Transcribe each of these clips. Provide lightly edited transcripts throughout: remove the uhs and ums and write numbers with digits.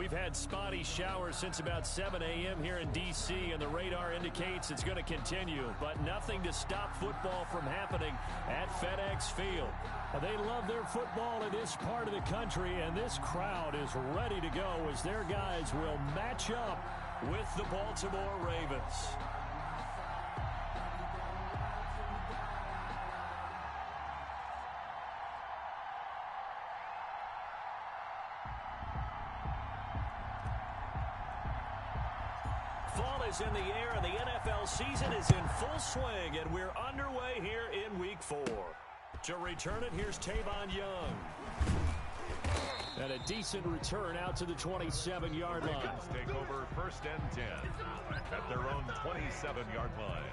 We've had spotty showers since about 7 a.m. here in D.C., and the radar indicates it's going to continue, but nothing to stop football from happening at FedEx Field. They love their football in this part of the country, and this crowd is ready to go as their guys will match up with the Baltimore Ravens. Fall is in the air, and the NFL season is in full swing, and we're underway here in Week 4. To return it, here's Tavon Young. And a decent return out to the 27-yard line. Ravens take over 1st and 10 at their own 27-yard line.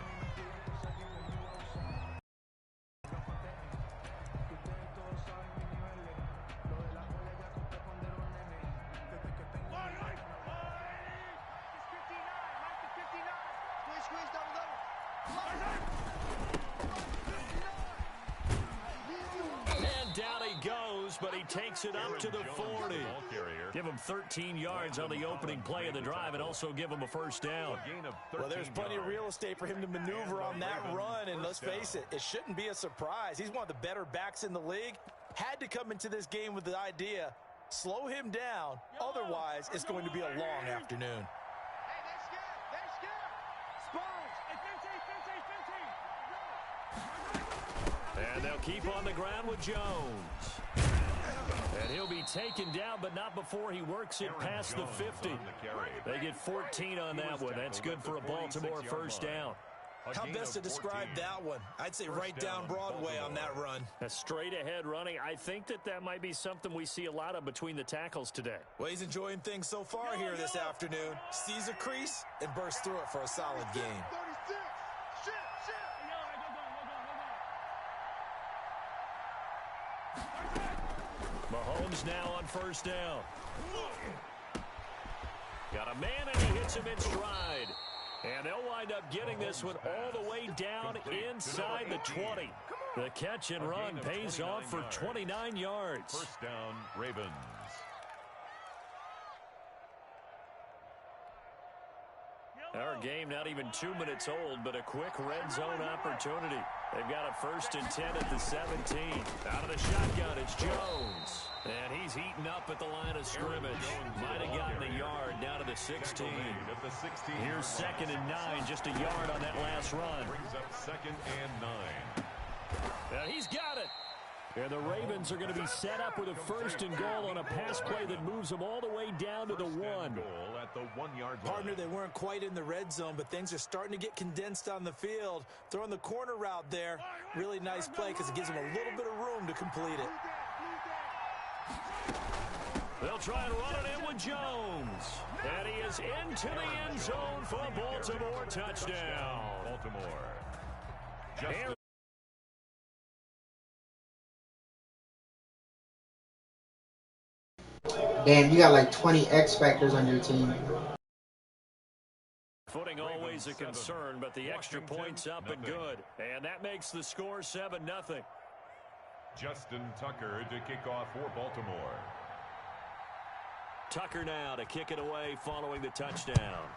But he takes it up to the 40. Give him 13 yards on the opening play of the drive and also give him a first down. Well, there's plenty of real estate for him to maneuver on that run, and let's face it, it shouldn't be a surprise. He's one of the better backs in the league. Had to come into this game with the idea, slow him down, otherwise it's going to be a long afternoon. And they'll keep on the ground with Jones. And he'll be taken down, but not before he works it past the 50. They get 14 on that one. That's good for a Baltimore first down. How best to describe that one? I'd say right down Broadway on that run. A straight-ahead running. I think that might be something we see a lot of between the tackles today. Well, he's enjoying things so far here this afternoon. Sees a crease and bursts through it for a solid game. Mahomes now on first down. Got a man, and he hits him in stride. And they'll wind up getting this one all the way down inside the 20. The catch and run pays off for 29 yards. First down, Ravens. Our game not even 2 minutes old, but a quick red zone opportunity. They've got a 1st and 10 at the 17. Out of the shotgun, it's Jones. And he's heating up at the line of scrimmage. Might have gotten a yard down to the 16. Here's 2nd and 9, just a yard on that last run. Brings up 2nd and 9. And he's got it. And the Ravens are going to be set up with a 1st and goal on a pass play that moves them all the way down to the 1. Goal at the 1-yard line. Partner, they weren't quite in the red zone, but things are starting to get condensed on the field. Throwing the corner route there, really nice play because it gives them a little bit of room to complete it. They'll try and run it in with Jones. And he is into the end zone for a Baltimore touchdown. Baltimore. Damn, you got like 20 X Factors on your team. Footing always a concern, but the extra point's up and good. And that makes the score 7-0. Justin Tucker to kick off for Baltimore. Tucker now to kick it away following the touchdown.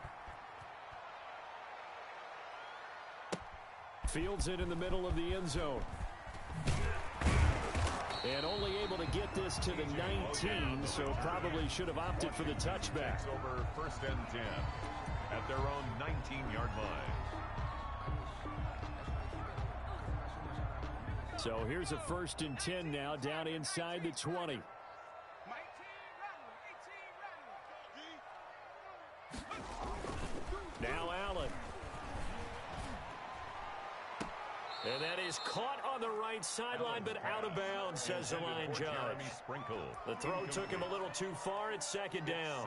Fields it in the middle of the end zone. And only able to get this to the 19, so probably should have opted for the touchback. Over 1st and 10 at their own 19-yard line. So here's a 1st and 10 now down inside the 20. Now Allen. And that is caught on the right sideline, but out of bounds, says the line judge. The throw took him a little too far. It's 2nd down.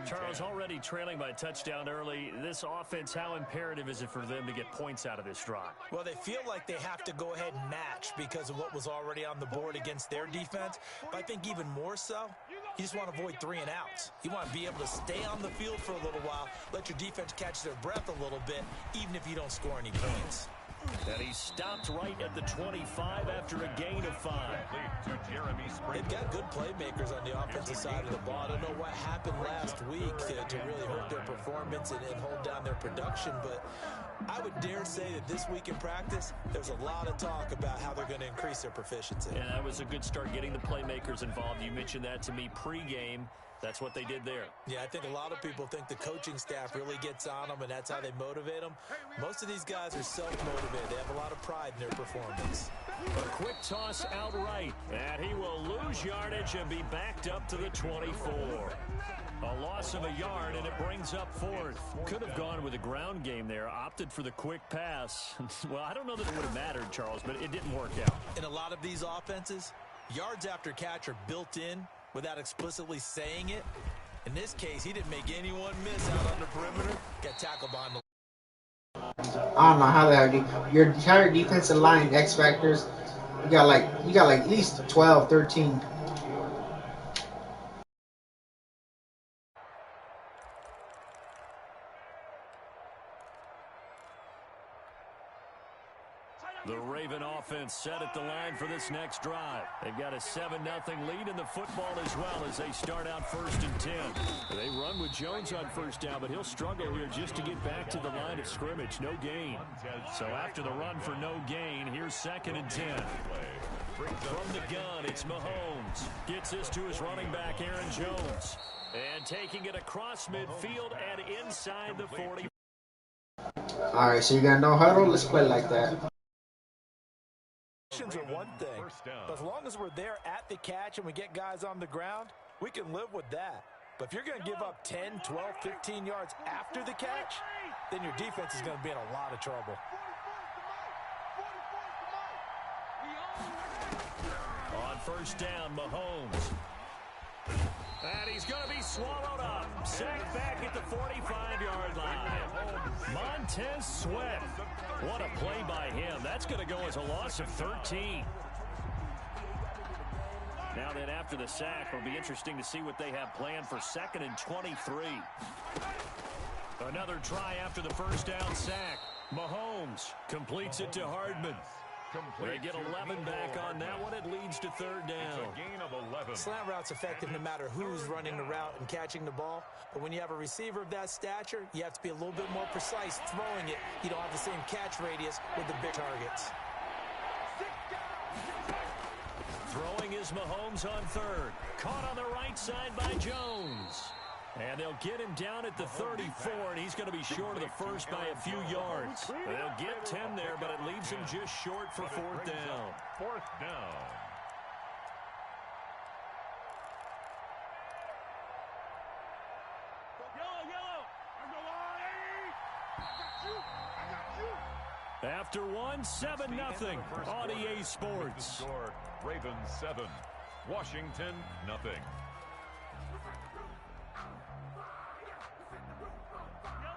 Charles, already trailing by a touchdown early. This offense, how imperative is it for them to get points out of this drive? Well, they feel like they have to go ahead and match because of what was already on the board against their defense. But I think even more so, you just want to avoid 3 and outs. You want to be able to stay on the field for a little while, let your defense catch their breath a little bit, even if you don't score any points. And he stopped right at the 25 after a gain of 5. They've got good playmakers on the offensive side of the ball. I don't know what happened last week to really hurt their performance and hold down their production, but I would dare say that this week in practice, there's a lot of talk about how they're going to increase their proficiency. Yeah, that was a good start getting the playmakers involved. You mentioned that to me pregame. That's what they did there. Yeah, I think a lot of people think the coaching staff really gets on them, and that's how they motivate them. Most of these guys are self-motivated. They have a lot of pride in their performance. A quick toss outright, and he will lose yardage and be backed up to the 24. A loss of a yard, and it brings up 4th. Could have gone with a ground game there, opted for the quick pass. Well, I don't know that it would have mattered, Charles, but it didn't work out. In a lot of these offenses, yards after catch are built in without explicitly saying it. In this case, he didn't make anyone miss out on the perimeter. Got tackled behind the... I don't know how that your entire defensive line X factors. You got like at least 12, 13. The Raven offense set at the line for this next drive. They've got a 7-0 lead in the football as well as they start out 1st and 10. They run with Jones on 1st down, but he'll struggle here just to get back to the line of scrimmage. No gain. So after the run for no gain, here's 2nd and 10. From the gun, it's Mahomes. Gets this to his running back, Aaron Jones. And taking it across midfield and inside the 40. All right, so you got no huddle. Let's play like that. Are one thing, but as long as we're there at the catch and we get guys on the ground, we can live with that. But if you're going to give up 10, 12, 15 yards after the catch, then your defense is going to be in a lot of trouble. On 1st down, Mahomes. And he's going to be swallowed up. Sacked back at the 45-yard line. Montez Sweat. What a play by him. That's going to go as a loss of 13. Now then, after the sack, it'll be interesting to see what they have planned for 2nd and 23. Another try after the 1st down sack. Mahomes completes it to Hardman. They get 11 back on that one. It leads to 3rd down. It's a gain of 11. Slant route's effective no matter who's running the route and catching the ball. But when you have a receiver of that stature, you have to be a little bit more precise throwing it. You don't have the same catch radius with the big targets. Throwing is Mahomes on 3rd. Caught on the right side by Jones. And they'll get him down at the 34, and he's going to be short of the 1st by a few yards. They'll get 10 there, but it leaves him just short for 4th down. 4th down. After one, 7-0 on EA Sports. Ravens 7, Washington nothing.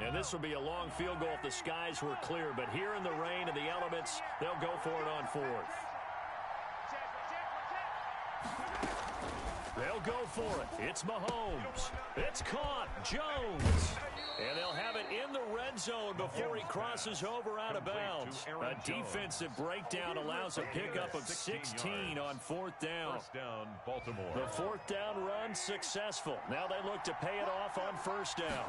And this will be a long field goal if the skies were clear. But here in the rain and the elements, they'll go for it on 4th. They'll go for it. It's Mahomes. It's caught. Jones. And they'll have it in the red zone before he crosses over out of bounds. A defensive breakdown allows a pickup of 16 on 4th down. 1st down, Baltimore. The 4th down run successful. Now they look to pay it off on 1st down.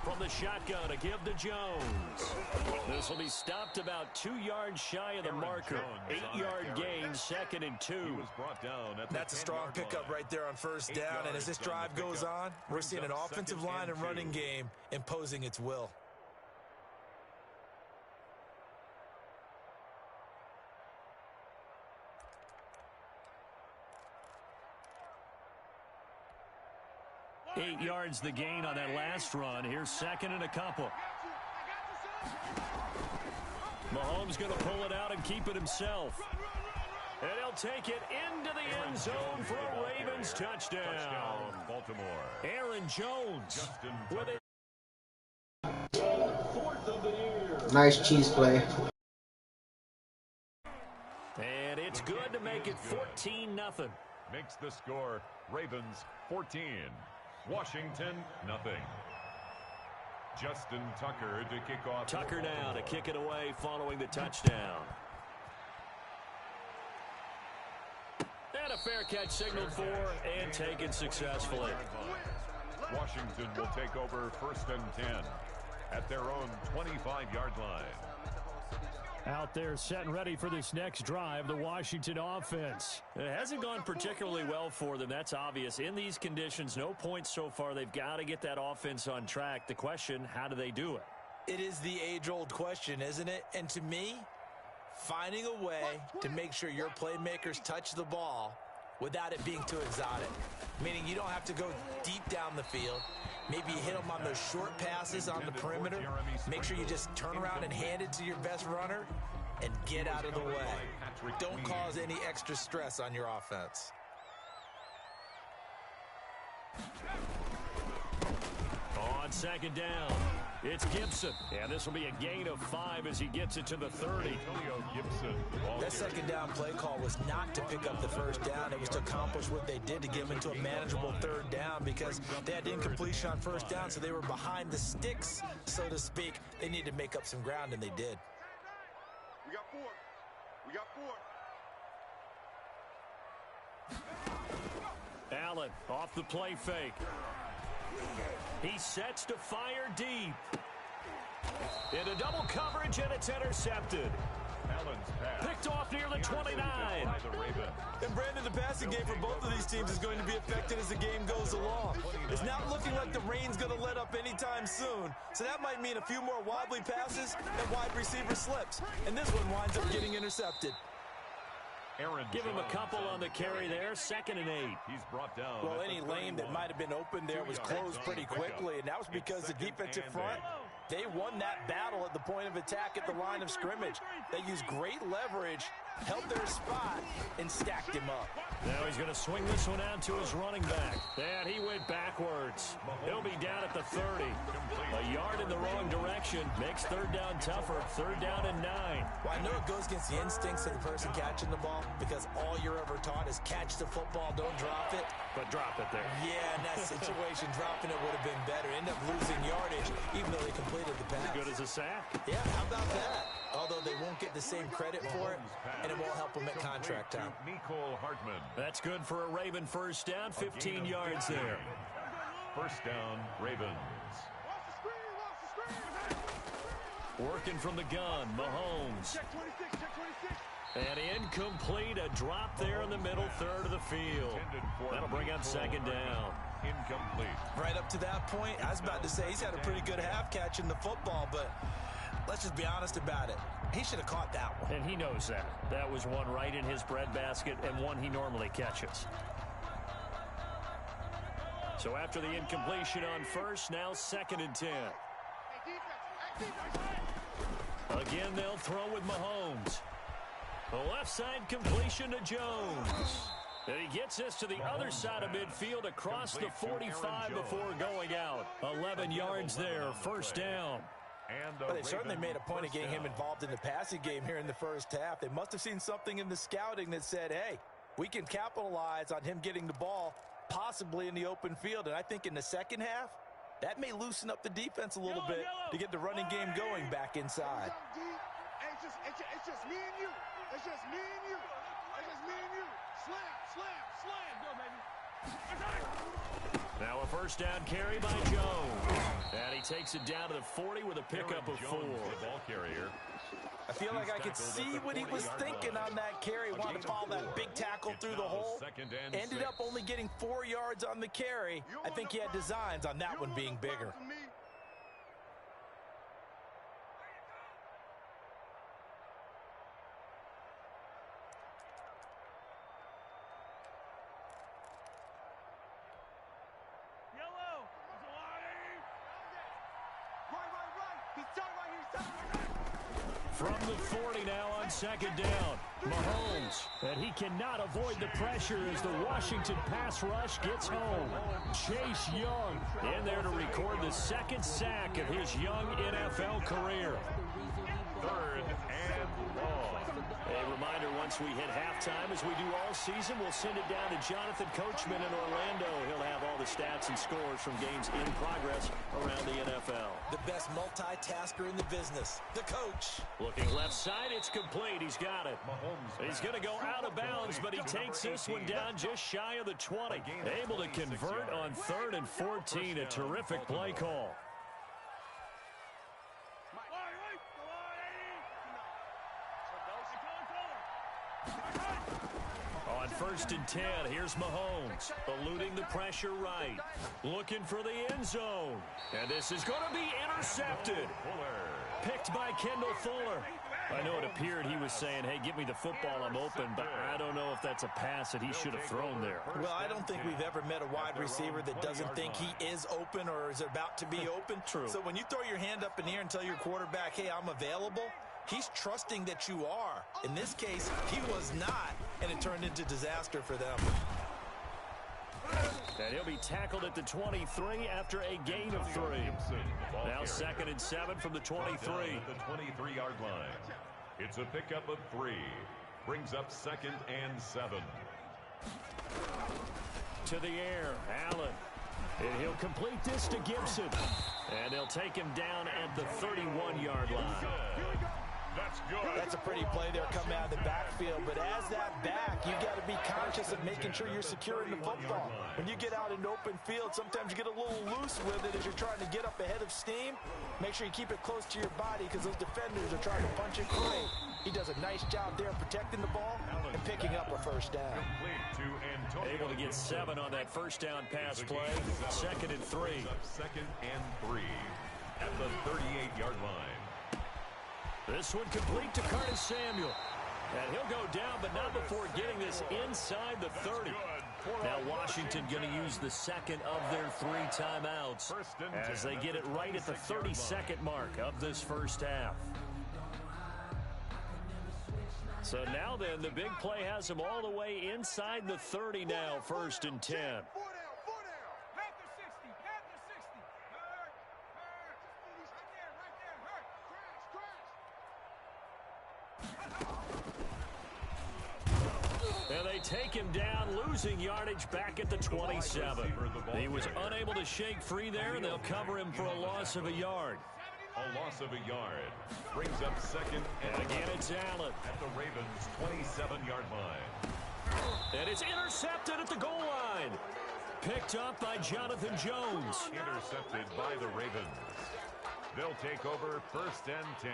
From the shotgun to give to Jones. This will be stopped about 2 yards shy of the marker. 8-yard gain, 2nd and 2. That's a strong pickup right there on 1st down. And as this drive goes on, we're seeing an offensive line and running game imposing its will. Eight yards the gain on that last run. Here's 2nd and a couple. Mahomes going to pull it out and keep it himself. And he'll take it into the end zone for a Ravens touchdown. Baltimore. Aaron Jones with it. Nice cheese play. And it's good to make it 14-0. Makes the score Ravens 14. Washington nothing. Justin Tucker to kick off. Tucker now to kick it away following the touchdown. And a fair catch signaled for and taken successfully. Washington will take over 1st and 10 at their own 25-yard line. Out there set and ready for this next drive, the Washington offense. It hasn't gone particularly well for them. That's obvious. In these conditions, no points so far. They've got to get that offense on track. The question, how do they do it? It is the age-old question, isn't it? And to me, finding a way to make sure your playmakers touch the ball without it being too exotic. Meaning you don't have to go deep down the field. Maybe you hit them on those short passes on the perimeter. Make sure you just turn around and hand it to your best runner and get out of the way. Don't cause any extra stress on your offense. On 2nd down, it's Gibson. And this will be a gain of 5 as he gets it to the 30. That 2nd down play call was not to pick up the 1st down. It was to accomplish what they did to get them into a manageable 3rd down because they had incompletion on 1st down, so they were behind the sticks, so to speak. They needed to make up some ground, and they did. We got 4. We got 4. Allen off the play fake. He sets to fire deep. Into double coverage, and it's intercepted. Allen's pass. Picked off near the 29. And Brandon, the passing game for both of these teams is going to be affected as the game goes along. It's not looking like the rain's going to let up anytime soon. So that might mean a few more wobbly passes and wide receiver slips. And this one winds up getting intercepted. Give him a couple on the carry there. 2nd and 8. He's brought down. Well, any lane that might have been open there was closed pretty quickly, and that was because the defensive front, they won that battle at the point of attack at the line of scrimmage. They used great leverage, held their spot, and stacked him up. Now he's going to swing this one out to his running back. And he went backwards. He'll be down at the 30. A yard in the wrong direction makes 3rd down tougher. 3rd down and 9. Well, I know it goes against the instincts of the person catching the ball because all you're ever taught is catch the football, don't drop it. But drop it there. Yeah, in that situation, dropping it would have been better. End up losing yardage, even though they completed the pass. As good as a sack. Yeah, how about that? Although they won't get the same credit for it, and it won't help them at contract time. Nicole Hartman. That's good for a Raven 1st down, 15 yards there. 1st down, Ravens. Working from the gun, Mahomes. And incomplete, a drop there in the middle 3rd of the field. That'll bring up 2nd down. Incomplete. Right up to that point, I was about to say he's had a pretty good half catching the football, but let's just be honest about it. He should have caught that one. And he knows that. That was one right in his breadbasket and one he normally catches. So after the incompletion on 1st, now 2nd and 10. Again, they'll throw with Mahomes. The left side completion to Jones. And he gets this to the other side of midfield across the 45 before going out. 11 yards there, 1st down. But they certainly made a point of getting him involved in the passing game here in the 1st half. They must have seen something in the scouting that said, hey, we can capitalize on him getting the ball possibly in the open field. And I think in the 2nd half, that may loosen up the defense a little bit to get the running game going back inside. It's just me and you. It's just me and you. It's just me and you. Slam. Go, baby. Now a 1st down carry by Jones. And he takes it down to the 40 with a pickup of 4. Ball carrier. I feel like I could see what he was thinking on that carry. Wanted to follow that big tackle through the hole. Ended up only getting 4 yards on the carry. I think he had designs on that one being bigger. From the 40 now on 2nd down. Mahomes. And he cannot avoid the pressure as the Washington pass rush gets home. Chase Young in there to record the 2nd sack of his young NFL career. 3rd and long. A reminder, once we hit halftime, as we do all season, we'll send it down to Jonathan Coachman in Orlando. He'll have all the stats and scores from games in progress around the NFL. The best multitasker in the business, the coach. Looking left side, it's complete. He's got it. He's going to go out of bounds, but he takes this one down just shy of the 20. Able to convert on 3rd and 14. A terrific play call. On 1st and 10, here's Mahomes, eluding the pressure right, looking for the end zone. And this is going to be intercepted. Picked by Kendall Fuller. I know it appeared he was saying, hey, give me the football, I'm open, but I don't know if that's a pass that he should have thrown there. Well, I don't think we've ever met a wide receiver that doesn't think he is open or is about to be open. True. So when you throw your hand up in the air and tell your quarterback, hey, I'm available, he's trusting that you are. In this case, he was not, and it turned into disaster for them. And he'll be tackled at the 23 after a gain of 3. Now 2nd and 7 from the 23. The 23-yard line. It's a pickup of 3. Brings up 2nd and 7. To the air, Allen. And he'll complete this to Gibson. And they'll take him down at the 31-yard line. That's good. That's a pretty play there coming out of the backfield. But as that back, you got to be conscious of making sure you're securing the football. When you get out in open field, sometimes you get a little loose with it as you're trying to get up ahead of steam. Make sure you keep it close to your body because those defenders are trying to punch it quick. He does a nice job there protecting the ball and picking up a first down. Able to get 7 on that first down pass play. 2nd and 3. 2nd and 3 at the 38-yard line. This one complete to Curtis Samuel. And he'll go down, but not before getting this inside the 30. Now Washington going to use the second of their 3 timeouts as they get it right at the 32nd mark of this first half. So now then, the big play has them all the way inside the 30 now, 1st and 10. And they take him down, losing yardage back at the 27. He was unable to shake free there, and they'll cover him for a loss of a yard. A loss of a yard. Brings up 2nd and again it's Allen. At the Ravens' 27-yard line. And it's intercepted at the goal line. Picked up by Jonathan Jones. Intercepted by the Ravens. They'll take over 1st and 10.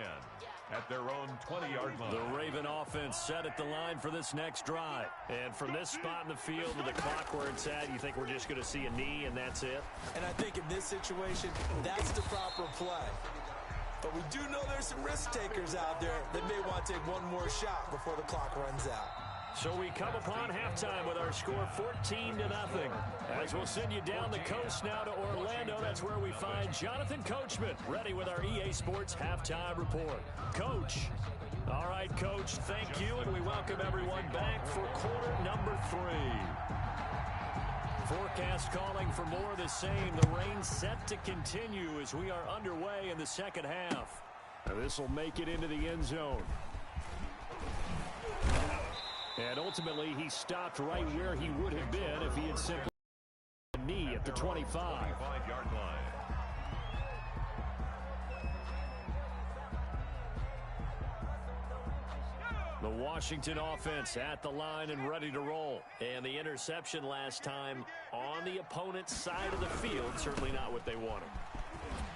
At their own 20-yard line. The Raven offense set at the line for this next drive. And from this spot in the field with the clock where it's at, you think we're just going to see a knee and that's it? And I think in this situation, that's the proper play. But we do know there's some risk takers out there that may want to take one more shot before the clock runs out. So we come upon halftime with our score 14-0. As we'll send you down the coast now to Orlando, that's where we find Jonathan Coachman, ready with our EA Sports Halftime Report. Coach. All right, Coach, thank you, and we welcome everyone back for quarter number 3. Forecast calling for more of the same. The rain set to continue as we are underway in the second half. Now this will make it into the end zone. And ultimately, he stopped right where he would have been if he had simply a knee at the 25. 25-yard line. The Washington offense at the line and ready to roll. And the interception last time on the opponent's side of the field, certainly not what they wanted.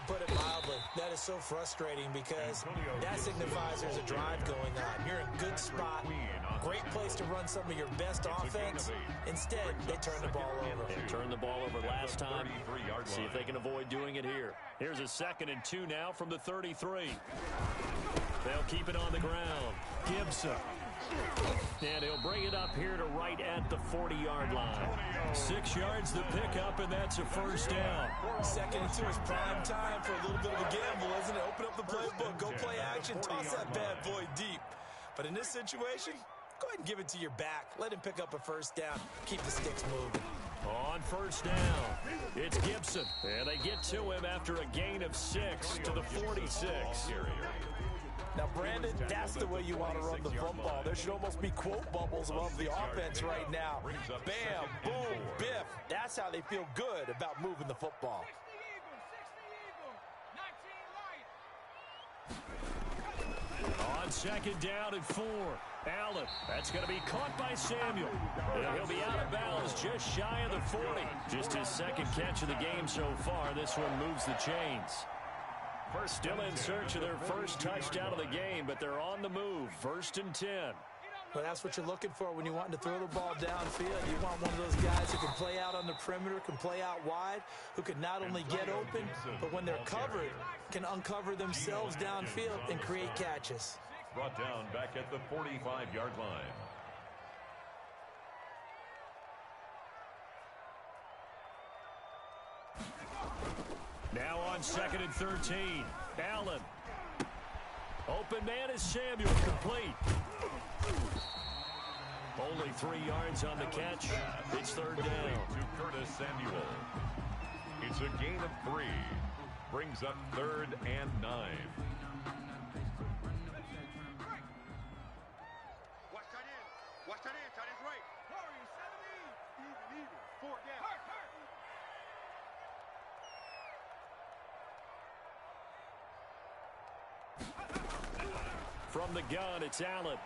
Put it mildly, that is so frustrating because that signifies there's a drive going on. You're in a good spot, great place to run some of your best offense. Instead, they turn the ball over. They turned the ball over last time. See if they can avoid doing it here. Here's a 2nd and 2 now from the 33. They'll keep it on the ground. Gibson. And he'll bring it up here to right at the 40-yard line. 6 yards to pick up, and that's a first down. 2nd and 2 is prime time for a little bit of a gamble, isn't it? Open up the playbook, go play action, toss that bad boy deep. But in this situation, go ahead and give it to your back. Let him pick up a first down. Keep the sticks moving. On first down, it's Gibson. And they get to him after a gain of 6 to the 46. Now, Brandon, that's the way you want to run the football. There should almost be quote bubbles above the offense right now. Bam, boom, biff. That's how they feel good about moving the football. On second down and 4. Allen, that's going to be caught by Samuel. And he'll be out of bounds just shy of the 40. Just his second catch of the game so far. This one moves the chains. Still in search of their first touchdown of the game, but they're on the move. 1st and 10. Well, that's what you're looking for when you want to throw the ball downfield. You want one of those guys who can play out on the perimeter, can play out wide, who can not only get open, but when they're covered, can uncover themselves downfield and create catches. Brought down back at the 45-yard line. Now on 2nd and 13. Allen. Open man is Samuel, complete. Only 3 yards on the catch. It's 3rd down. To Curtis Samuel. It's a gain of 3. Brings up 3rd and 9. Watch that in. Tight end's right. Hurry, 17. Even. 4 down. From the gun, it's Allen.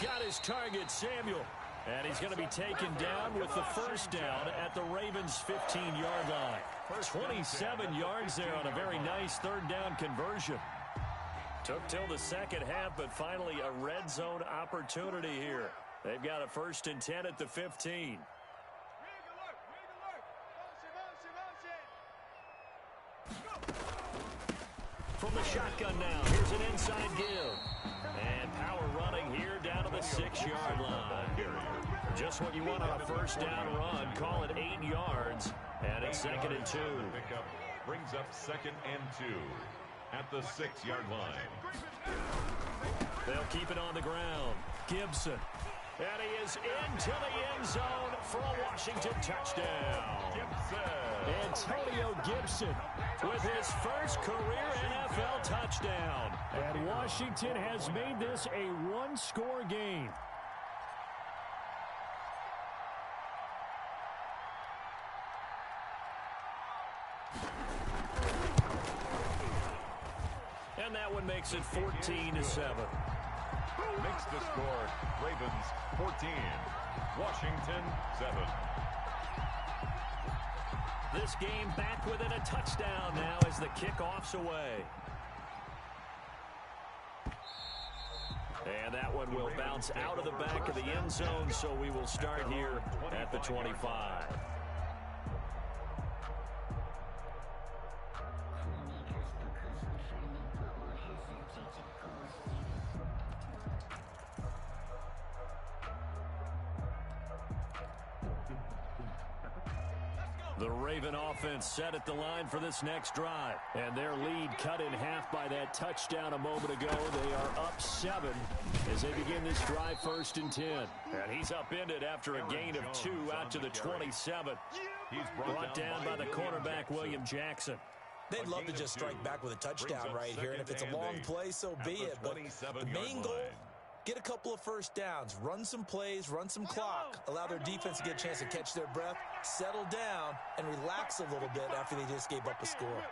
Got his target, Samuel. And he's going to be taken down with the 1st down at the Ravens' 15-yard line. 27 yards there on a very nice 3rd down conversion. Took till the second half, but finally a red zone opportunity here. They've got a 1st and 10 at the 15. From the shotgun now, here's an inside give. And power running here down to the 6-yard line. Just what you want on a 1st down run. Call it 8 yards. And it's 2nd and 2. Pickup brings up 2nd and 2 at the 6-yard line. They'll keep it on the ground. Gibson. And he is into the end zone for a Washington touchdown. Antonio Gibson with his first career NFL touchdown. And Washington has made this a one-score game. And that one makes it 14-7. Makes the score Ravens 14, Washington 7. This game back within a touchdown now as the kickoff's away. And that one will bounce out of the back of the end zone, so we will start here at the 25. The Raven offense set at the line for this next drive. And their lead cut in half by that touchdown a moment ago. They are up 7 as they begin this drive 1st and 10. And he's upended after a gain of 2 out to the 27. He's brought down by the cornerback, William Jackson. They'd love to just strike back with a touchdown right here. And if it's a long play, so be it. But the main goal, get a couple of 1st downs, run some plays, run some clock, allow their defense to get a chance to catch their breath, settle down, and relax a little bit after they just gave up a score.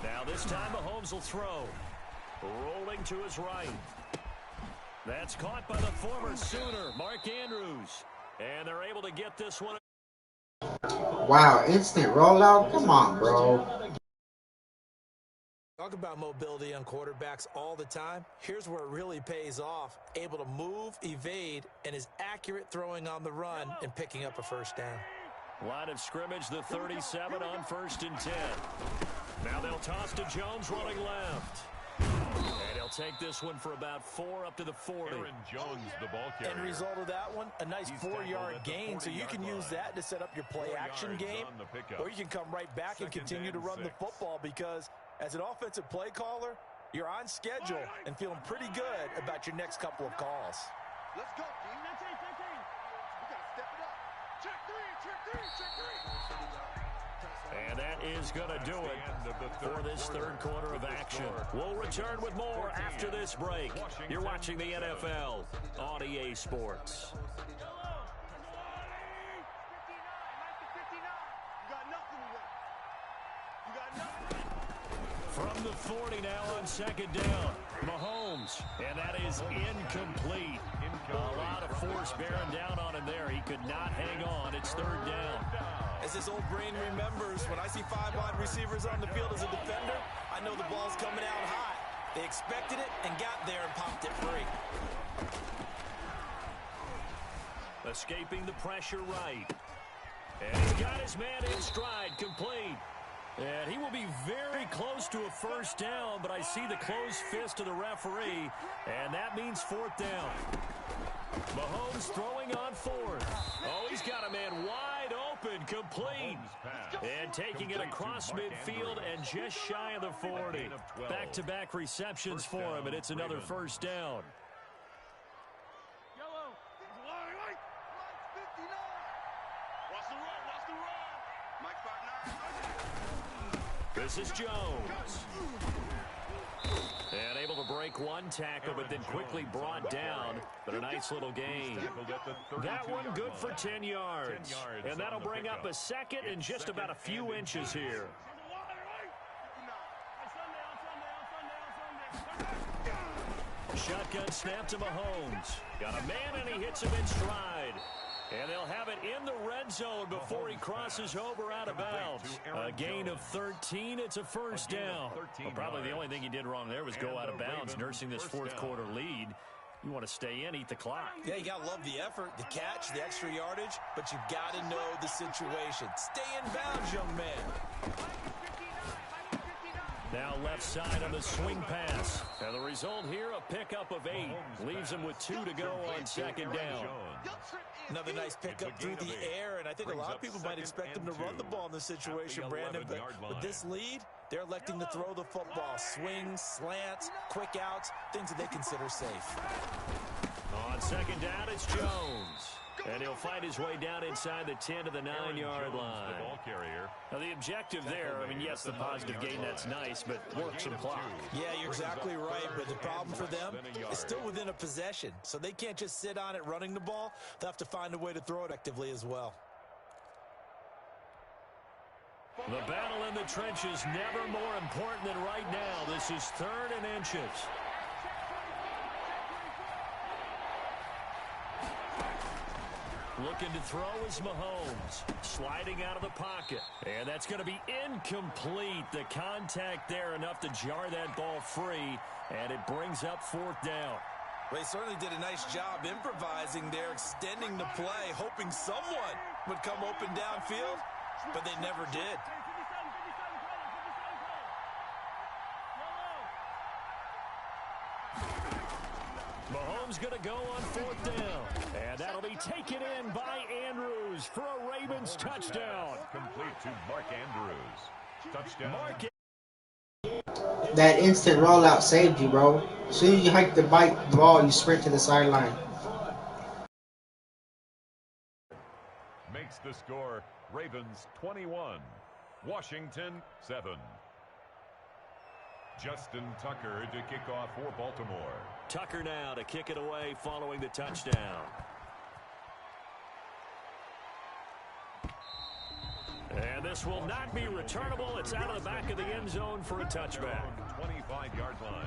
Now this time Mahomes will throw. Rolling to his right. That's caught by the former Sooner, Mark Andrews. And they're able to get this one. Wow, instant rollout? Come on, bro. Talk about mobility on quarterbacks all the time. Here's where it really pays off. Able to move, evade, and is accurate throwing on the run and picking up a 1st down. Line of scrimmage, the 37 on 1st and 10. Now they'll toss to Jones running left. And he'll take this one for about 4 up to the 40. Aaron Jones, the ball carrier. End result of that one, a nice 4-yard gain, so you can use that to set up your play-action game, or you can come right back and continue to run the football because as an offensive play caller, you're on schedule and feeling pretty good about your next couple of calls. Let's go, D. That's it. We got to step it up. Check 3, check 3, check 3. And that is going to do it for this third quarter of action. We'll return with more after this break. You're watching the NFL on EA Sports. From the 40 now on second down, Mahomes, and that is incomplete. A lot of force bearing down on him there. He could not hang on. It's third down. As this old brain remembers, when I see 5 wide receivers on the field as a defender, I know the ball's coming out high. They expected it and got there and popped it free. Escaping the pressure right. And he's got his man in stride, complete. And he will be very close to a first down, but I see the closed fist of the referee, and that means fourth down. Mahomes throwing on fourth. Oh, he's got a man wide open, complete. And taking it across midfield and just shy of the 40. Back-to-back receptions for him, and it's another first down. This is Jones. And able to break one tackle, but then quickly brought down. But a nice little gain. That one good for 10 yards. And that'll bring up a second and just about a few inches here. Shotgun snap to Mahomes. Got a man and he hits him in stride. And they'll have it in the red zone before he crosses over out of bounds. A gain of 13. It's a first down. Well, probably the only thing he did wrong there was go out of bounds, nursing this fourth quarter lead. You want to stay in, eat the clock. Yeah, you got to love the effort, the catch, the extra yardage, but you got to know the situation. Stay in bounds, young man. Now left side on the swing pass. And the result here, a pickup of 8. Leaves him with 2 to go on second down. Another nice pickup through the air, and I think a lot of people might expect him to run the ball in this situation, Brandon. But with this lead, they're electing to throw the football. Swings, slants, quick outs, things that they consider safe. On second down, it's Jones. And he'll find his way down inside the 10 to the 9-yard line. Now, the objective there, I mean, yes, the positive gain, that's nice, but work some clock. Yeah, you're exactly right, but the problem for them is still within a possession. So they can't just sit on it running the ball. They'll have to find a way to throw it actively as well. The battle in the trenches never more important than right now. This is third and inches. Looking to throw is Mahomes. Sliding out of the pocket. And that's going to be incomplete. The contact there enough to jar that ball free. And it brings up fourth down. They certainly did a nice job improvising there, extending the play, hoping someone would come open downfield, but they never did. Mahomes going to go on fourth down. And that'll be taken in by Andrews for a Ravens touchdown. Complete to Mark Andrews. Touchdown. That instant rollout saved you, bro. As soon as you hike the ball, you sprint to the sideline. Makes the score Ravens 21, Washington 7. Justin Tucker to kick off for Baltimore. Tucker now to kick it away following the touchdown. And this will not be returnable. It's out of the back of the end zone for a touchback. 25-yard line.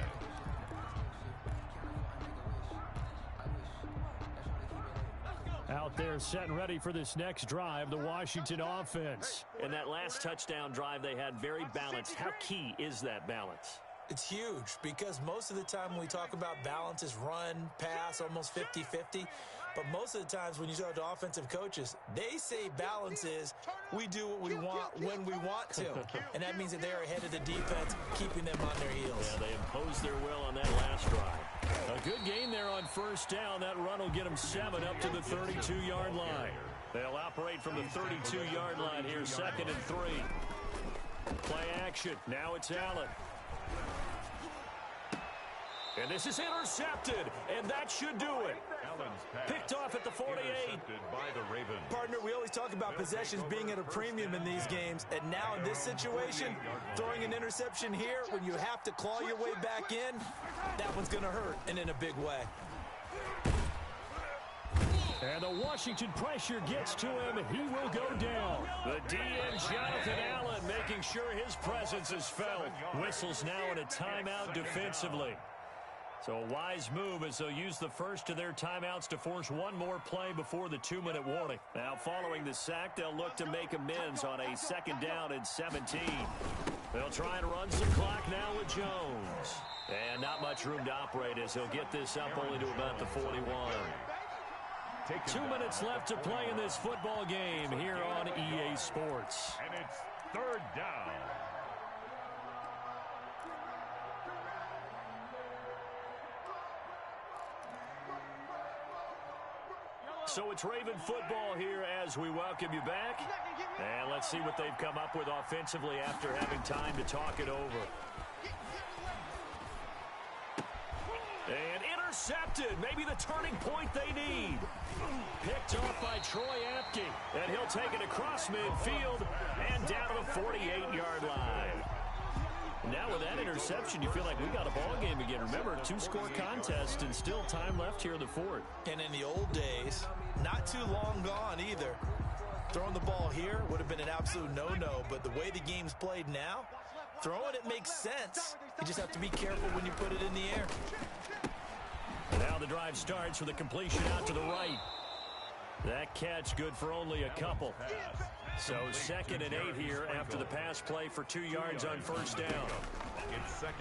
Out there set and ready for this next drive, the Washington offense. And that last touchdown drive they had very balanced. How key is that balance? It's huge because most of the time when we talk about balance is run, pass, almost 50-50. But most of the times when you talk to offensive coaches, they say balance is we do what we want when we want to. And that means that they're ahead of the defense, keeping them on their heels. Yeah, they imposed their will on that last drive. A good gain there on first down. That run will get them 7 up to the 32-yard line. They'll operate from the 32-yard line here, 2nd and 3. Play action. Now it's Allen. And this is intercepted, and that should do it. Picked off at the 48. By the Ravens. Partner, we always talk about possessions being at a premium in these games, and now in this situation, throwing an interception here when you have to claw your way back in, that one's going to hurt, and in a big way. And the Washington pressure gets to him. He will go down. The DN, Jonathan Allen, making sure his presence is felt. Whistles now in a timeout defensively. So a wise move as they'll use the first of their timeouts to force one more play before the 2-minute warning. Now following the sack, they'll look to make amends on a 2nd down and 17. They'll try and run some clock now with Jones. And not much room to operate as he'll get this up only to about the 41. 2 minutes left to play in this football game here on EA Sports. And it's 3rd down. So it's Raven football here as we welcome you back. And let's see what they've come up with offensively after having time to talk it over. And intercepted. Maybe the turning point they need. Picked off by Troy Apke. And he'll take it across midfield and down to the 48-yard line. Now with that interception, you feel like we got a ball game again. Remember, 2-score contest and still time left here in the 4th. And in the old days, not too long gone either. Throwing the ball here would have been an absolute no-no, but the way the game's played now, throwing it makes sense. You just have to be careful when you put it in the air. Now the drive starts with a completion out to the right. That catch good for only a couple. So 2nd and 8 here after the pass play for 2 yards on 1st down.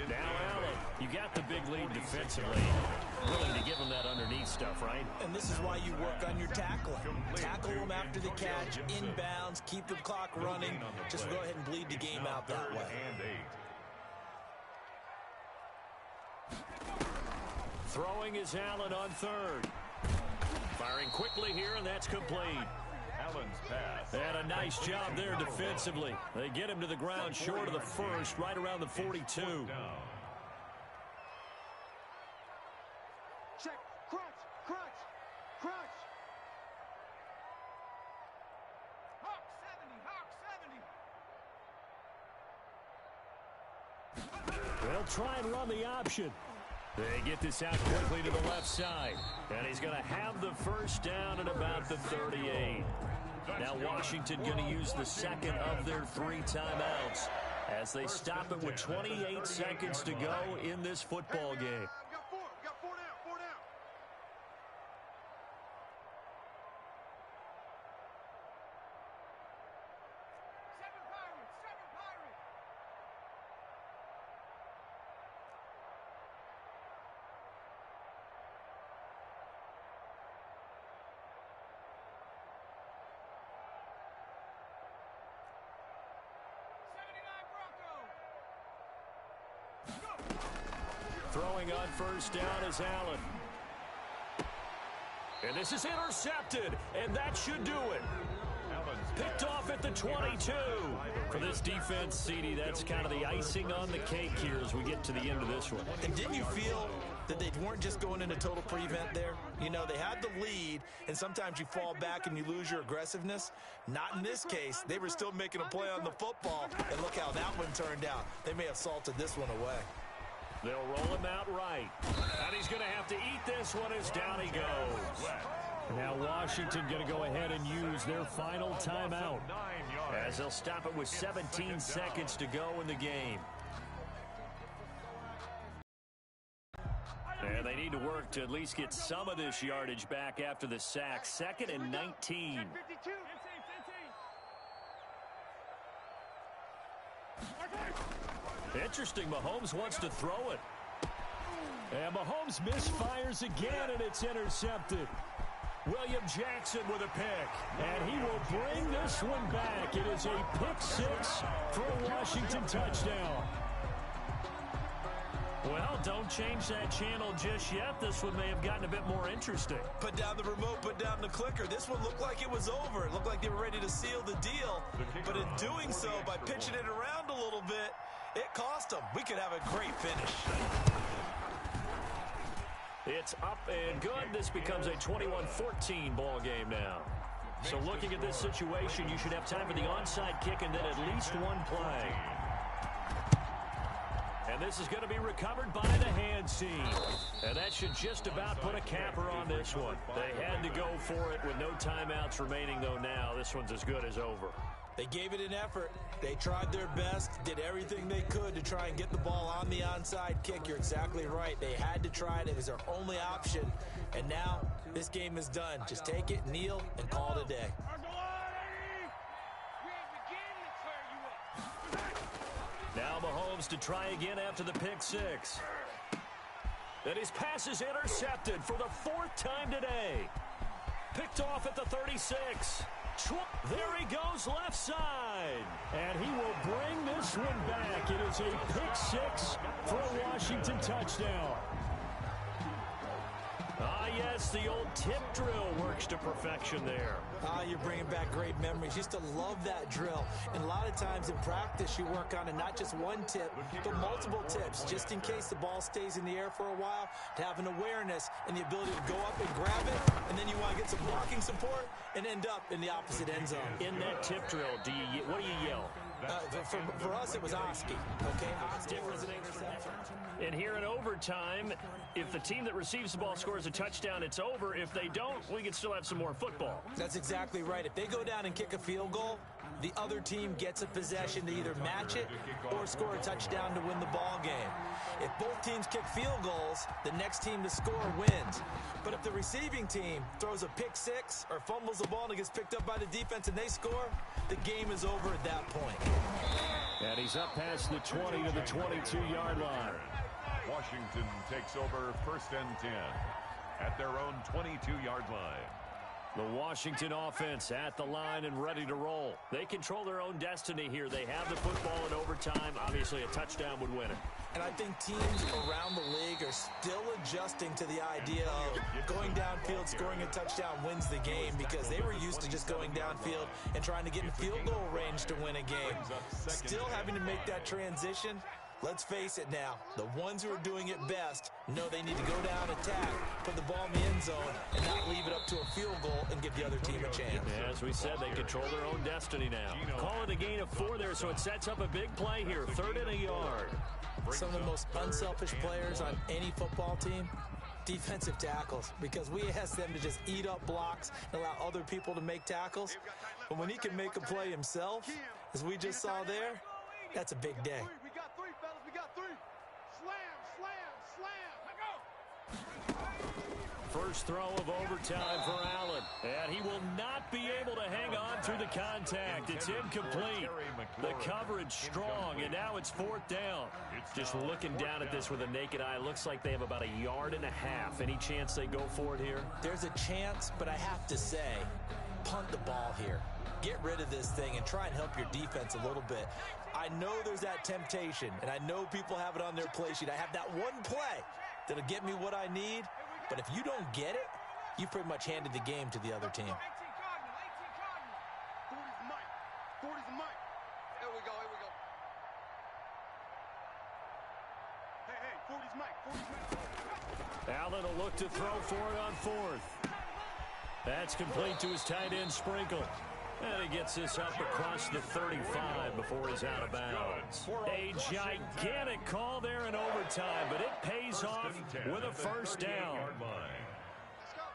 Now Allen, you got the big lead defensively. Willing to give him that underneath stuff, right? And this is why you work on your tackling. Tackle them after the catch, inbounds, keep the clock running. Just go ahead and bleed the game out that way. Throwing is Allen on 3rd. Firing quickly here, and that's complete. Allen's pass. And a nice job there defensively. They get him to the ground short of the 1st, right around the 42. Check. Crunch. Crunch. Crunch. Hawk 70. Hawk 70. They'll try and run the option. They get this out quickly to the left side. And he's going to have the 1st down at about the 38. Now Washington going to use the 2nd of their 3 timeouts as they stop it with 28 seconds to go in this football game. Got 4 down. 4 down. Seven Pirates. Throwing on 1st down is Allen. And this is intercepted, and that should do it. Picked off at the 22. For this defense, CD, that's kind of the icing on the cake here as we get to the end of this one. And didn't you feel that they weren't just going into total prevent there? You know, they had the lead, and sometimes you fall back and you lose your aggressiveness. Not in this case. They were still making a play on the football, and look how that one turned out. They may have salted this one away. They'll roll him out right. And he's going to have to eat this one as down he goes. Now Washington going to go ahead and use their final timeout as they'll stop it with 17 seconds to go in the game. And they need to work to at least get some of this yardage back after the sack. 2nd and 19. Interesting, Mahomes wants to throw it. And Mahomes misfires again, and it's intercepted. William Jackson with a pick, and he will bring this one back. It is a pick-6 for a Washington touchdown. Well, don't change that channel just yet. This one may have gotten a bit more interesting. Put down the remote, put down the clicker. This one looked like it was over. It looked like they were ready to seal the deal. But in doing so, by pitching it around a little bit, it cost them. We could have a great finish. It's up and good. This becomes a 21-14 ball game now. So looking at this situation, you should have time for the onside kick and then at least one play. And this is going to be recovered by the hand team. And that should just about put a capper on this one. They had to go for it with no timeouts remaining, though now. This one's as good as over. They gave it an effort. They tried their best, did everything they could to try and get the ball on the onside kick. You're exactly right. They had to try it. It was their only option. And now this game is done. Just take it, kneel, and call it a day. Now Mahomes to try again after the pick six. And his pass is intercepted for the fourth time today. Picked off at the 36. There he goes left side. And he will bring this one back. It is a pick six for a Washington touchdown. Ah, yes, the old tip drill works to perfection there. Ah, you're bringing back great memories. Used to love that drill. And a lot of times in practice, you work on it, not just one tip, but multiple tips, just in case the ball stays in the air for a while, to have an awareness and the ability to go up and grab it, and then you want to get some blocking support and end up in the opposite end zone. In that tip drill, what do you yell? For us, it was Oski. Okay, Oski was an interception. And here in overtime, if the team that receives the ball scores a touchdown, it's over. If they don't, we can still have some more football. That's exactly right. If they go down and kick a field goal, the other team gets a possession to either match it or score a touchdown to win the ball game. If both teams kick field goals, the next team to score wins. But if the receiving team throws a pick six or fumbles the ball and it gets picked up by the defense and they score, the game is over at that point. And he's up past the 20 to the 22-yard line. Washington takes over 1st and 10 at their own 22-yard line. The Washington offense at the line and ready to roll. They control their own destiny here. They have the football in overtime. Obviously, a touchdown would win it. And I think teams around the league are still adjusting to the idea of going downfield, scoring a touchdown wins the game, because they were used to just going downfield and trying to get in field goal range to win a game. Still having to make that transition. Let's face it now, the ones who are doing it best know they need to go down, attack, put the ball in the end zone, and not leave it up to a field goal and give the other team a chance. Yeah, as we said, they control their own destiny now. Call it a gain of 4 there, so it sets up a big play here. 3rd and a yard. Some of the most unselfish players on any football team, defensive tackles, because we ask them to just eat up blocks and allow other people to make tackles. But when he can make a play himself, as we just saw there, that's a big day. We got 3, fellas. We got 3. Slam, slam, slam. Let go. First throw of overtime for Allen. And he will not be able to hang on through the contact. It's incomplete. The coverage strong, and now it's 4th down. Just looking down at this with a naked eye, looks like they have about 1.5 yards. Any chance they go for it here? There's a chance, but I have to say, punt the ball here. Get rid of this thing and try and help your defense a little bit. I know there's that temptation, and I know people have it on their play sheet. I have that one play that'll get me what I need, but if you don't get it, you pretty much handed the game to the other team. 40's Mike. 40's Mike. Here we go. Hey, 40's Mike. 40's Mike. Allen will look to throw for it on 4th. That's complete to his tight end, Sprinkle. And he gets this up across the 35 before he's out of bounds. A gigantic call there in overtime, but it pays off with a first down. Let's go.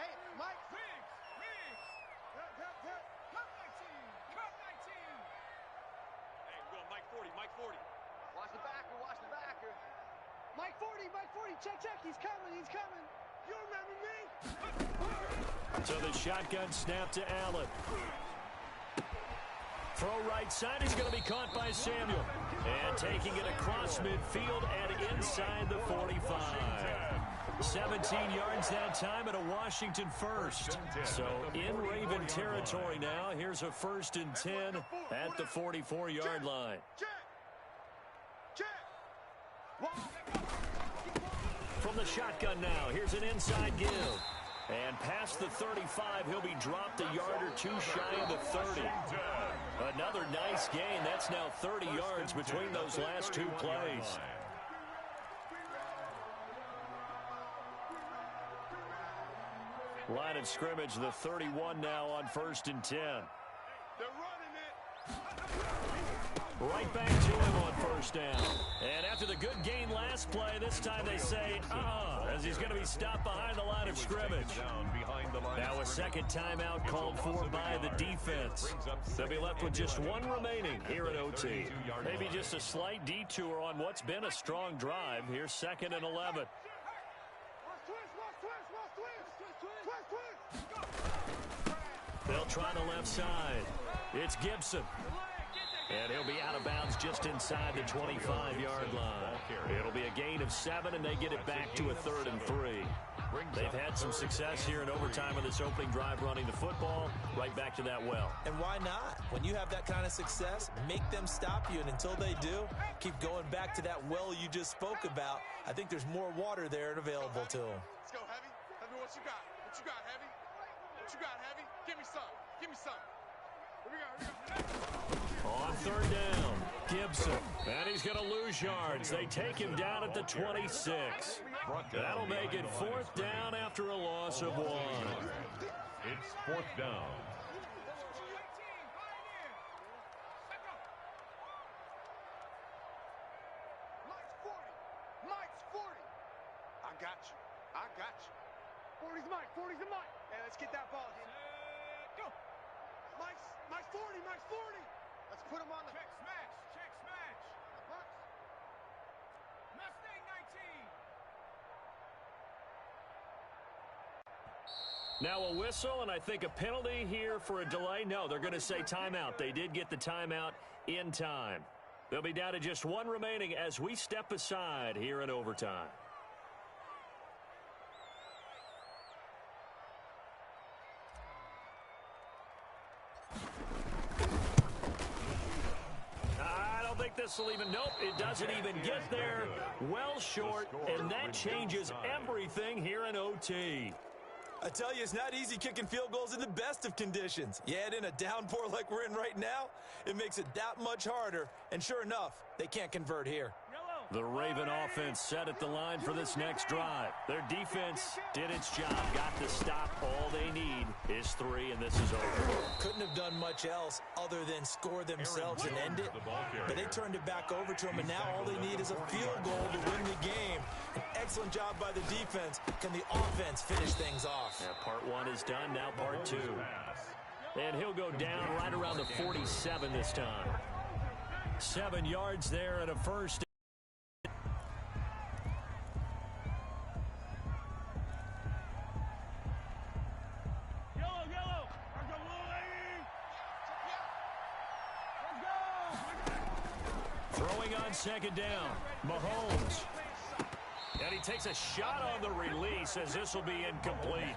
Hey, Mike. Cut 19. Hey, we're going Mike 40. Watch the backer. Mike 40. Check. He's coming. You remember me? So the shotgun snap to Allen. Throw right side. He's going to be caught by Samuel. And taking it across midfield and inside the 45. 17 yards that time and a Washington first. So in Raven territory now. Here's a 1st and 10 at the 44-yard line. From the shotgun now, here's an inside give. And past the 35, he'll be dropped a yard or 2 shy of the 30. Another nice gain. That's now 30 yards between those last 2 plays. Line of scrimmage, the 31 now on 1st and 10. They're running it. Right back to him on 1st down. And after the good gain last play, this time they say, as he's going to be stopped behind the line of scrimmage. Now a second timeout called for by the defense. They'll be left with just one remaining here at OT. Maybe just a slight detour on what's been a strong drive. Here's 2nd and 11. They'll try the left side. It's Gibson. And he'll be out of bounds just inside the 25-yard line. It'll be a gain of 7, and they get it back to a 3rd and 3. They've had some success here in overtime of this opening drive running the football. Right back to that well. And why not? When you have that kind of success, make them stop you. And until they do, keep going back to that well you just spoke about. I think there's more water there and available to them. Let's go, Heavy. Heavy, what you got? What you got, Heavy? What you got, Heavy? Give me some. Give me some. Here we go. On 3rd down, Gibson. And he's going to lose yards. They take him down at the 26. That'll make it 4th down after a loss of 1. It's 4th down. Mike's 40. I got you. I got you. 40's Mike. 40's the Mike. Hey, let's get that ball, Henry. Go. Mike's 40. Mike's 40. Let's put him on the... Check smash. Check smash. Mustang 19. Now a whistle, and I think a penalty here for a delay. No, they're going to say timeout. They did get the timeout in time. They'll be down to just 1 remaining as we step aside here in overtime. This will even, nope, it doesn't even get there. Well short, and that changes everything here in OT. I tell you, it's not easy kicking field goals in the best of conditions. You add in a downpour like we're in right now, it makes it that much harder. And sure enough, they can't convert here. The Raven offense set at the line for this next drive. Their defense did its job, got the stop. All they need is 3, and this is over. Couldn't have done much else other than score themselves and end it. But they turned it back over to them, and now all they need is a field goal to win the game. An excellent job by the defense. Can the offense finish things off? Yeah, part 1 is done, now part 2. And he'll go down right around the 47 this time. 7 yards there and a first. Throwing on 2nd down, Mahomes. And he takes a shot on the release as this will be incomplete.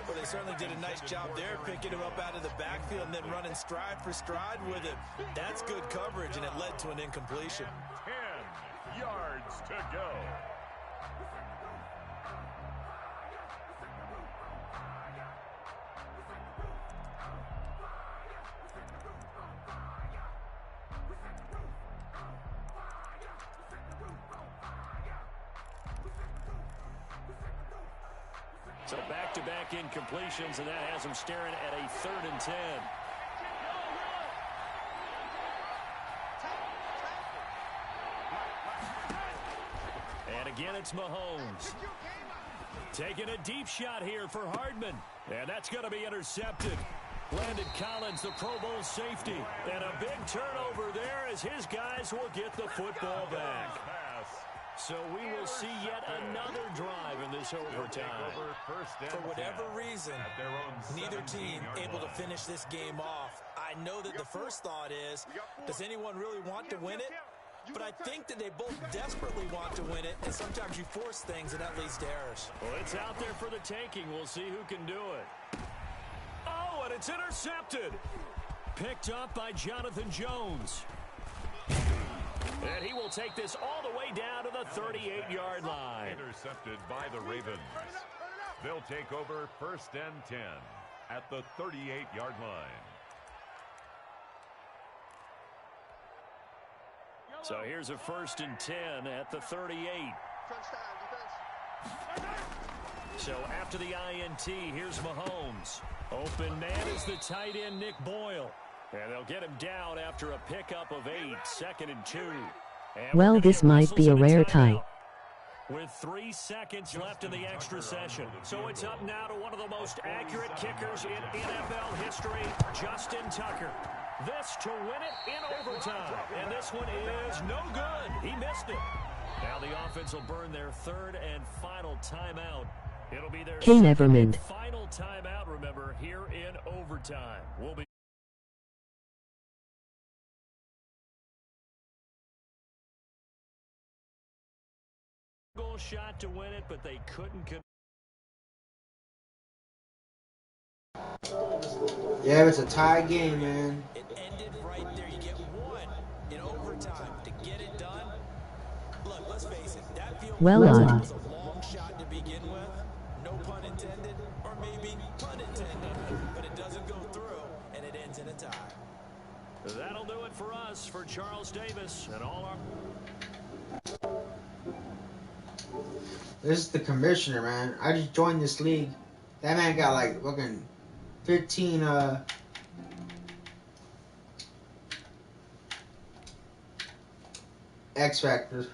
Well, they certainly did a nice job there, picking him up out of the backfield and then running stride for stride with him. That's good coverage, and it led to an incompletion. 10 yards to go. So back-to-back incompletions, and that has him staring at a 3rd and 10. And again, it's Mahomes. Taking a deep shot here for Hardman. And that's going to be intercepted. Landon Collins, the Pro Bowl safety. And a big turnover there as his guys will get the football back. So we will see yet another drive in this overtime. For whatever reason, neither team able to finish this game off. I know that the first thought is, does anyone really want to win it? But I think that they both desperately want to win it, and sometimes you force things, and that leads to errors. Well, it's out there for the taking. We'll see who can do it. Oh, and it's intercepted. Picked up by Jonathan Jones. And he will take this all the way down to the 38-yard line. Intercepted by the Ravens. They'll take over 1st and 10 at the 38-yard line. So here's a 1st and 10 at the 38. So after the INT, here's Mahomes. Open man is the tight end, Nick Boyle. And they'll get him down after a pickup of 8, 2nd and 2. And well, this might be a rare tie. With 3 seconds left in the extra session. So it's up now to one of the most accurate kickers in NFL history, Justin Tucker. This to win it in overtime. And this one is no good. He missed it. Now the offense will burn their 3rd and final timeout. It'll be their final timeout, remember, here in overtime. We'll be goal shot to win it, but they couldn't. Yeah, it's a tie game, man. It ended right there. You get 1 in overtime to get it done. Look, let's face it. That field goal was a long shot to begin with. No pun intended, or maybe pun intended, but it doesn't go through, and it ends in a tie. That'll do it for us, for Charles Davis and all our... This is the commissioner, man. I just joined this league. That man got like fucking 15 X Factors.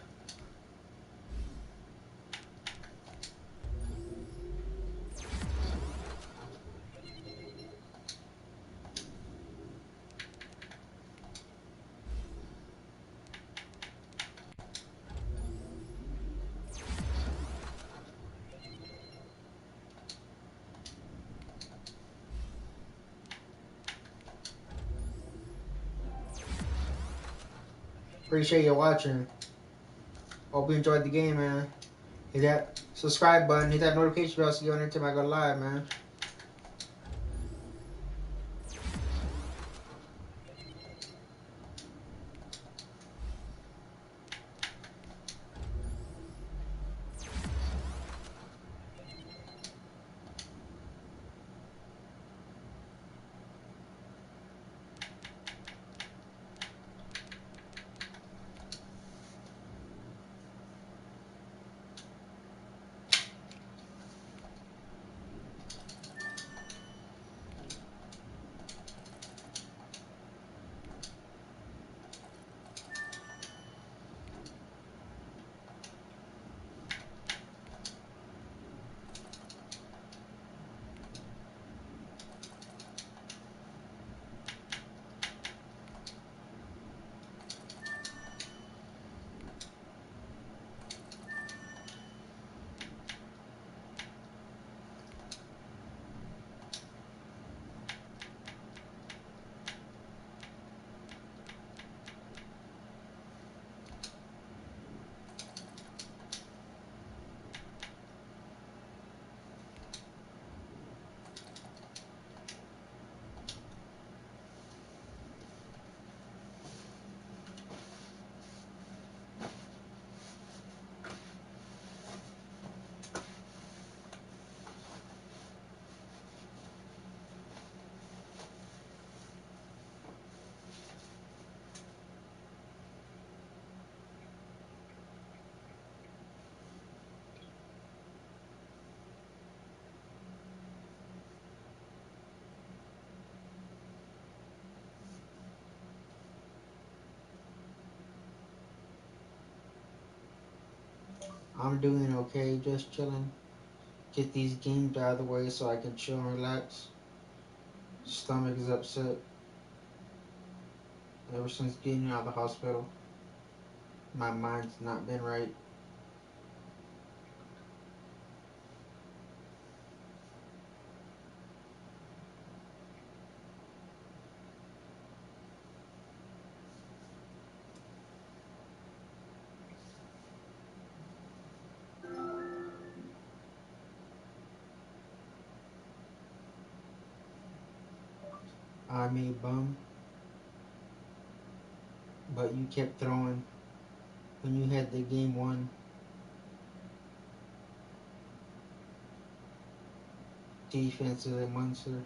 Appreciate you watching. Hope you enjoyed the game, man. Hit that subscribe button, hit that notification bell so you don't anytime I go live, man. I'm doing okay, just chilling. Get these games out of the way so I can chill and relax. Stomach is upset. Ever since getting out of the hospital, my mind's not been right. I'm a bum, but you kept throwing when you had the game won. Defense is a monster.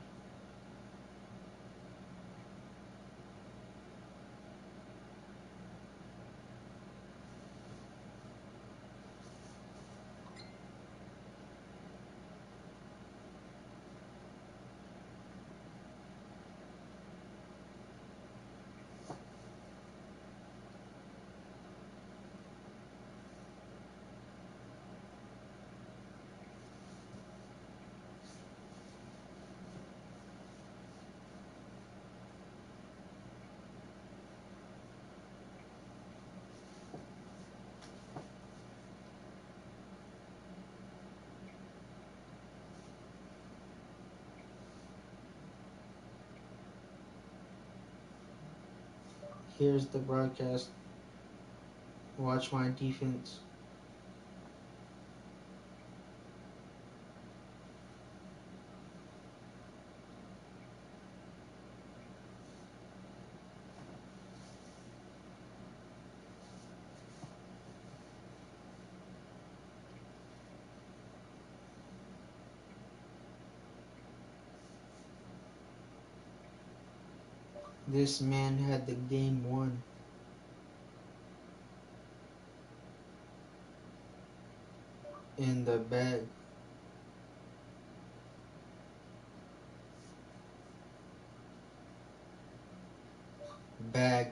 here's the broadcast. Watch my defense. This man had the game won. In the bag. Bag.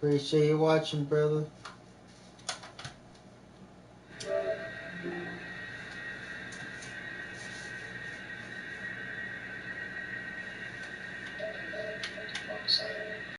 Appreciate you watching, brother.